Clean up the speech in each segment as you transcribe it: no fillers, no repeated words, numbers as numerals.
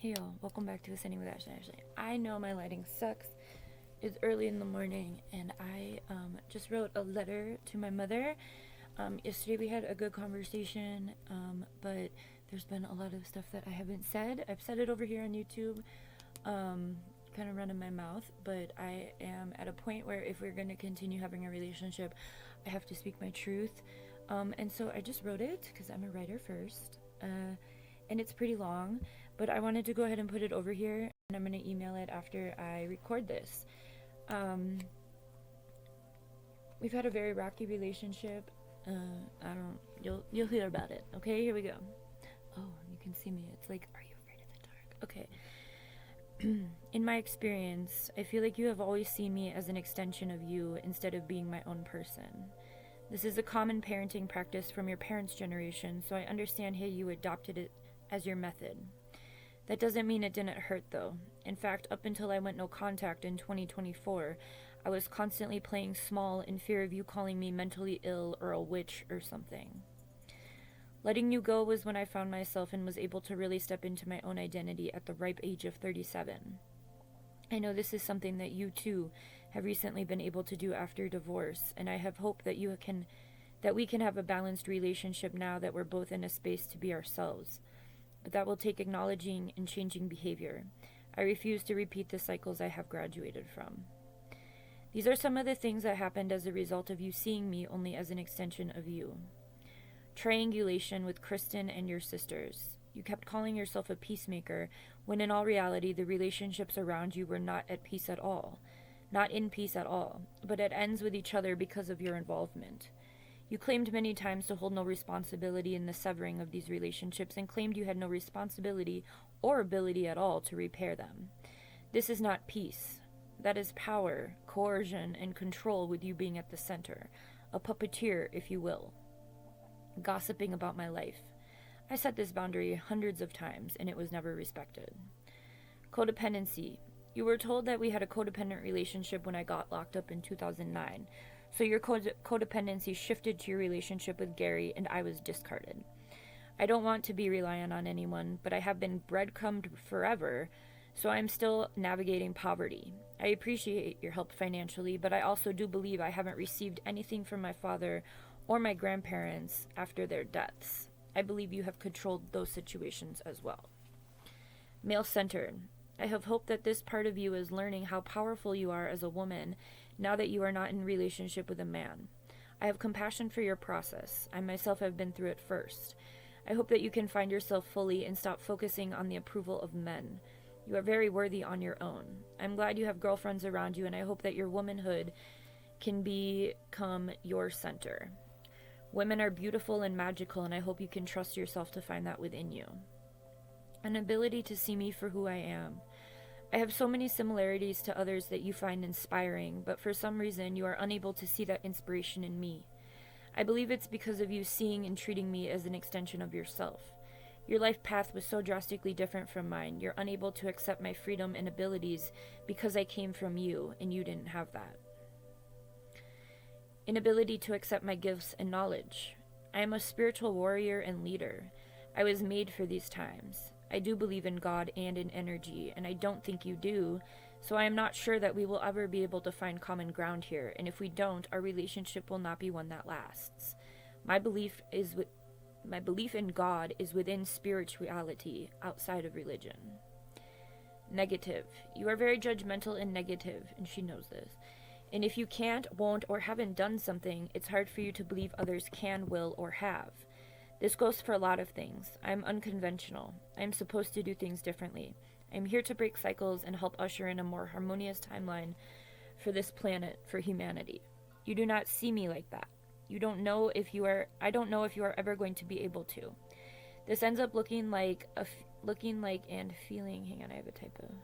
Hey y'all, welcome back to Ascending with Ashley. I know my lighting sucks. It's early in the morning, and I just wrote a letter to my mother. Yesterday we had a good conversation, but there's been a lot of stuff that I haven't said. I've said it over here on YouTube, kind of running my mouth, but I am at a point where if we're going to continue having a relationship, I have to speak my truth. And so I just wrote it because I'm a writer first, and it's pretty long. But I wanted to go ahead and put it over here, and I'm going to email it after I record this. We've had a very rocky relationship. You'll hear about it. Okay, here we go. Oh, you can see me. It's like, are you afraid of the dark? Okay. In my experience, I feel like you have always seen me as an extension of you instead of being my own person. This is a common parenting practice from your parents' generation, so I understand how you adopted it as your method. That doesn't mean it didn't hurt, though. In fact, up until I went no contact in 2024, I was constantly playing small in fear of you calling me mentally ill or a witch or something. Letting you go was when I found myself and was able to really step into my own identity at the ripe age of 37. I know this is something that you, too, have recently been able to do after divorce, and I have hope that we can have a balanced relationship now that we're both in a space to be ourselves. But that will take acknowledging and changing behavior. I refuse to repeat the cycles I have graduated from. These are some of the things that happened as a result of you seeing me only as an extension of you. Triangulation with Kristen and your sisters. You kept calling yourself a peacemaker, when in all reality the relationships around you were not at peace at all. Not in peace at all, but at ends with each other because of your involvement. You claimed many times to hold no responsibility in the severing of these relationships and claimed you had no responsibility or ability at all to repair them. This is not peace. That is power, coercion, and control with you being at the center. A puppeteer, if you will. Gossiping about my life. I set this boundary hundreds of times, and it was never respected. Codependency. You were told that we had a codependent relationship when I got locked up in 2009. So your codependency shifted to your relationship with Gary, and I was discarded. I don't want to be reliant on anyone, but I have been breadcrumbed forever, so I am still navigating poverty. I appreciate your help financially, but I also do believe I haven't received anything from my father or my grandparents after their deaths. I believe you have controlled those situations as well. Male-centered. I have hope that this part of you is learning how powerful you are as a woman now that you are not in relationship with a man. I have compassion for your process. I myself have been through it first. I hope that you can find yourself fully and stop focusing on the approval of men. You are very worthy on your own. I'm glad you have girlfriends around you, and I hope that your womanhood can become your center. Women are beautiful and magical, and I hope you can trust yourself to find that within you. An ability to see me for who I am. I have so many similarities to others that you find inspiring, but for some reason you are unable to see that inspiration in me. I believe it's because of you seeing and treating me as an extension of yourself. Your life path was so drastically different from mine. You're unable to accept my freedom and abilities because I came from you, and you didn't have that. Inability to accept my gifts and knowledge. I am a spiritual warrior and leader. I was made for these times. I do believe in God and in energy, and I don't think you do, so I am not sure that we will ever be able to find common ground here, and if we don't, our relationship will not be one that lasts. My belief in God is within spirituality, outside of religion. Negative. You are very judgmental and negative, and she knows this. And if you can't, won't, or haven't done something, it's hard for you to believe others can, will, or have. This goes for a lot of things. I am unconventional. I am supposed to do things differently. I am here to break cycles and help usher in a more harmonious timeline for this planet, for humanity. You do not see me like that. I don't know if you are ever going to be able to. This ends up looking like and feeling, hang on, I have a typo.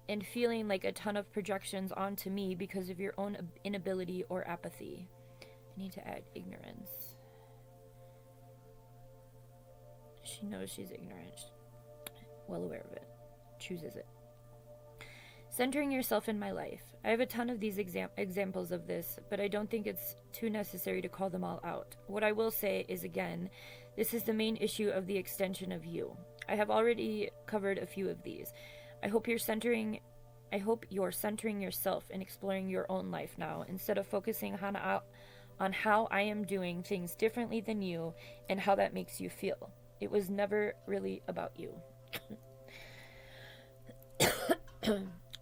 And feeling like a ton of projections onto me because of your own inability or apathy. I need to add ignorance. She knows she's ignorant. Well aware of it. Chooses it. Centering yourself in my life. I have a ton of these examples of this, but I don't think it's too necessary to call them all out. What I will say is, again, This is the main issue of the extension of you. I have already covered a few of these. I hope you're centering yourself and exploring your own life now instead of focusing on how I am doing things differently than you and how that makes you feel. It was never really about you.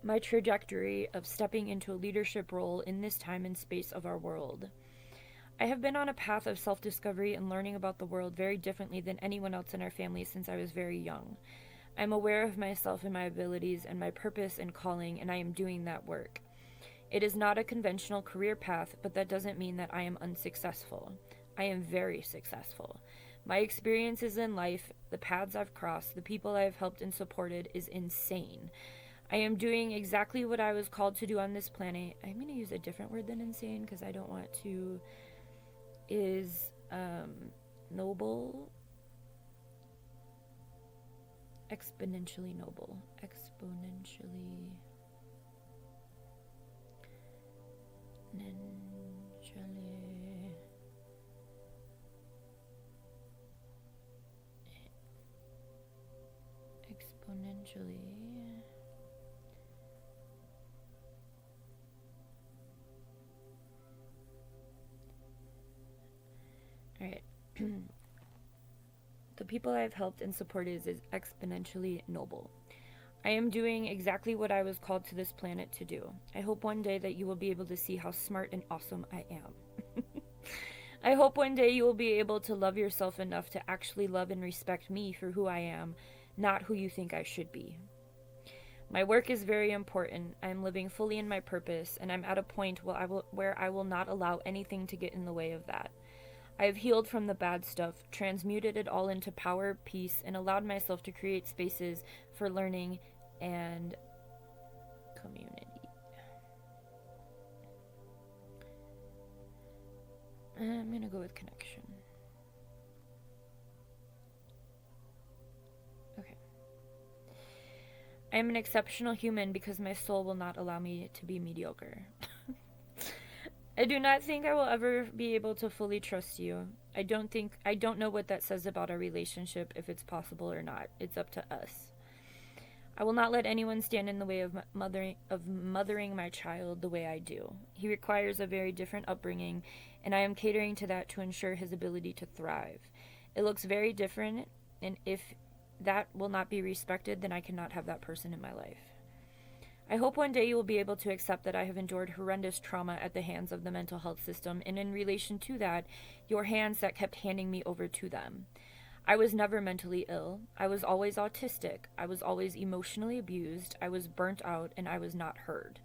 My trajectory of stepping into a leadership role in this time and space of our world. I have been on a path of self-discovery and learning about the world very differently than anyone else in our family since I was very young. I am aware of myself and my abilities and my purpose and calling, and I am doing that work. It is not a conventional career path, but that doesn't mean that I am unsuccessful. I am very successful. My experiences in life, the paths I've crossed, the people I've helped and supported is insane. I am doing exactly what I was called to do on this planet. I'm going to use a different word than insane because I don't want to... noble, exponentially noble, exponentially. All right. The people I've helped and supported is exponentially noble. I am doing exactly what I was called to this planet to do. I hope one day that you will be able to see how smart and awesome I am. I hope one day you will be able to love yourself enough to actually love and respect me for who I am, not who you think I should be. My work is very important. I am living fully in my purpose, and I'm at a point where I will not allow anything to get in the way of that. I have healed from the bad stuff, transmuted it all into power, peace, and allowed myself to create spaces for learning and community. I'm going to go with connection. Okay. I am an exceptional human because my soul will not allow me to be mediocre. I do not think I will ever be able to fully trust you. I don't know what that says about our relationship, if it's possible or not. It's up to us. I will not let anyone stand in the way of mothering my child the way I do. He requires a very different upbringing, and I am catering to that to ensure his ability to thrive. It looks very different, and if that will not be respected, then I cannot have that person in my life. I hope one day you will be able to accept that I have endured horrendous trauma at the hands of the mental health system, and in relation to that, your hands that kept handing me over to them. I was never mentally ill. I was always autistic. I was always emotionally abused. I was burnt out, and I was not heard.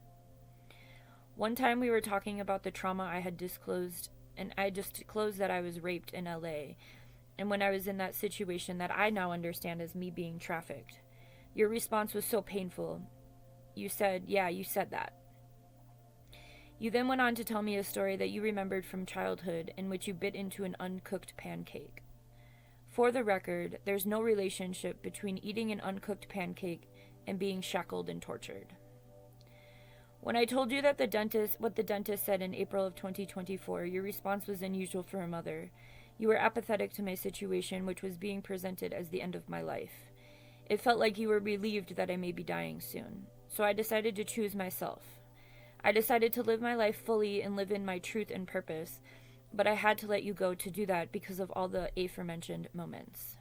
One time we were talking about the trauma I had disclosed, and I just disclosed that I was raped in LA, and when I was in that situation that I now understand as me being trafficked. Your response was so painful. You said, yeah, you said that. You then went on to tell me a story that you remembered from childhood in which you bit into an uncooked pancake. For the record, there's no relationship between eating an uncooked pancake and being shackled and tortured. When I told you that what the dentist said in April of 2024, your response was unusual for a mother. You were apathetic to my situation, which was being presented as the end of my life. It felt like you were relieved that I may be dying soon. So I decided to choose myself. I decided to live my life fully and live in my truth and purpose, but I had to let you go to do that because of all the aforementioned moments.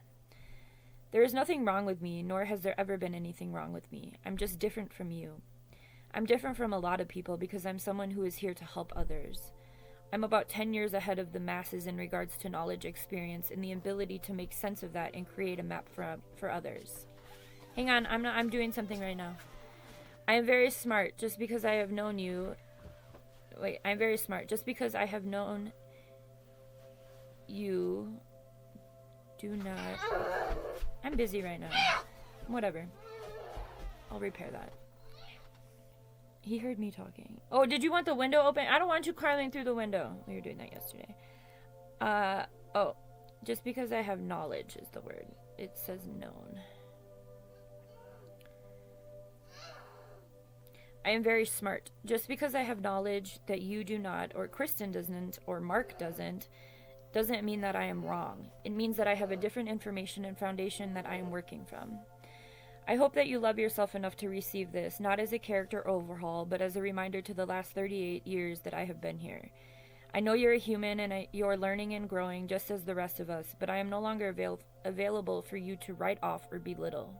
There is nothing wrong with me, nor has there ever been anything wrong with me. I'm just different from you. I'm different from a lot of people because I'm someone who is here to help others. I'm about 10 years ahead of the masses in regards to knowledge, experience, and the ability to make sense of that and create a map for others. Hang on, I'm doing something right now. I am very smart just because I have known you. I'm very smart just because I have known you. Do not. I'm busy right now. Whatever. I'll repair that. He heard me talking. Oh, did you want the window open? I don't want you crawling through the window. We were doing that yesterday. Oh. Just because I have knowledge is the word. It says known. I am very smart. Just because I have knowledge that you do not, or Kristen doesn't, or Mark doesn't, doesn't mean that I am wrong. It means that I have a different information and foundation that I am working from. I hope that you love yourself enough to receive this, not as a character overhaul, but as a reminder to the last 38 years that I have been here. I know you're a human and you're learning and growing just as the rest of us, but I am no longer available for you to write off or belittle.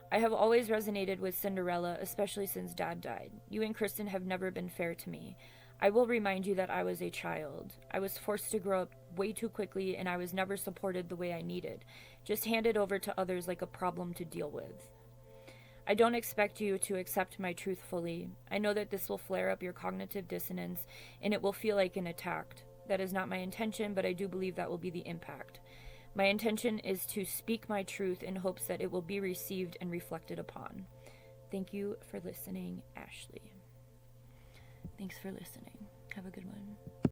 I have always resonated with Cinderella, especially since Dad died. You and Kristen have never been fair to me. I will remind you that I was a child. I was forced to grow up way too quickly, and I was never supported the way I needed, just handed over to others like a problem to deal with. I don't expect you to accept my truth fully. I know that this will flare up your cognitive dissonance, and it will feel like an attack. That is not my intention, but I do believe that will be the impact. My intention is to speak my truth in hopes that it will be received and reflected upon. Thank you for listening, Ashley. Thanks for listening. Have a good one.